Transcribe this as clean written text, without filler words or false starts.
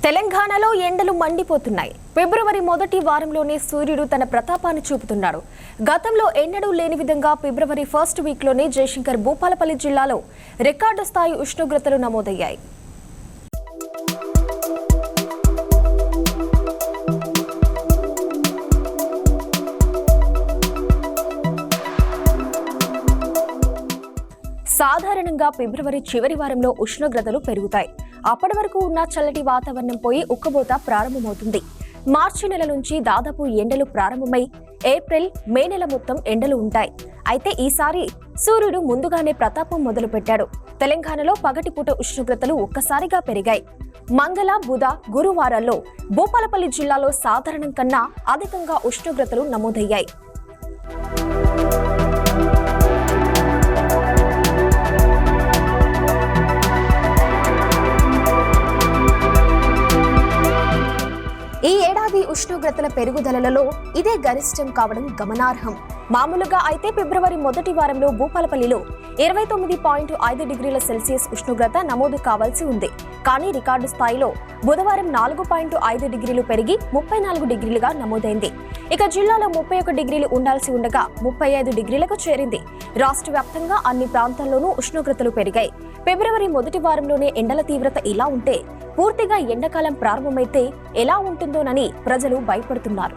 తెలంగాణలో ఎండలు మండిపోతున్నాయి. ఫిబ్రవరి మొదటి వారంలోనే సూర్యుడు తన ప్రతాపాన్ని చూపుతున్నాడు. గతంలో ఎన్నడూ లేని విధంగా ఫిబ్రవరి ఫస్ట్ వీక్లోనే జయశంకర్ భూపాలపల్లి జిల్లాలో రికార్డు స్థాయి ఉష్ణోగ్రతలు నమోదయ్యాయి. సాధారణంగా ఫిబ్రవరి చివరి వారంలో ఉష్ణోగ్రతలు పెరుగుతాయి. అప్పటి వరకు ఉన్న చల్లటి వాతావరణం పోయి ఉక్కబోత ప్రారంభమవుతుంది. మార్చి నెల నుంచి దాదాపు ఎండలు ప్రారంభమై ఏప్రిల్, మే నెల మొత్తం ఎండలు ఉంటాయి. అయితే ఈసారి సూర్యుడు ముందుగానే ప్రతాపం మొదలుపెట్టాడు. తెలంగాణలో పగటిపూట ఉష్ణోగ్రతలు ఒక్కసారిగా పెరిగాయి. మంగళ, బుధ, గురువారాల్లో భూపాలపల్లి జిల్లాలో సాధారణం కన్నా అధికంగా ఉష్ణోగ్రతలు నమోదయ్యాయి. ఈ ఏడాది ఉష్ణోగ్రతల పెరుగుదలలో ఇదే గరిష్టం కావడం గమనార్హం. మామూలుగా అయితే ఫిబ్రవరి మొదటి వారంలో భూపాలపల్లిలో 29.5 డిగ్రీల సెల్సియస్ ఉష్ణోగ్రత నమోదు కావాల్సి ఉంది. కానీ రికార్డు స్థాయిలో బుధవారం 4.5 డిగ్రీలు పెరిగి 34 డిగ్రీలుగా నమోదైంది. ఇక జిల్లాలో 31 డిగ్రీలు ఉండాల్సి ఉండగా 35 డిగ్రీలకు చేరింది. రాష్ట్ర వ్యాప్తంగా అన్ని ప్రాంతాల్లోనూ ఉష్ణోగ్రతలు పెరిగాయి. ఫిబ్రవరి మొదటి వారంలోనే ఎండల తీవ్రత ఇలా ఉంటే పూర్తిగా ఎండాకాలం ప్రారంభమైతే ఎలా ఉంటుందోనని ప్రజలు భయపడుతున్నారు.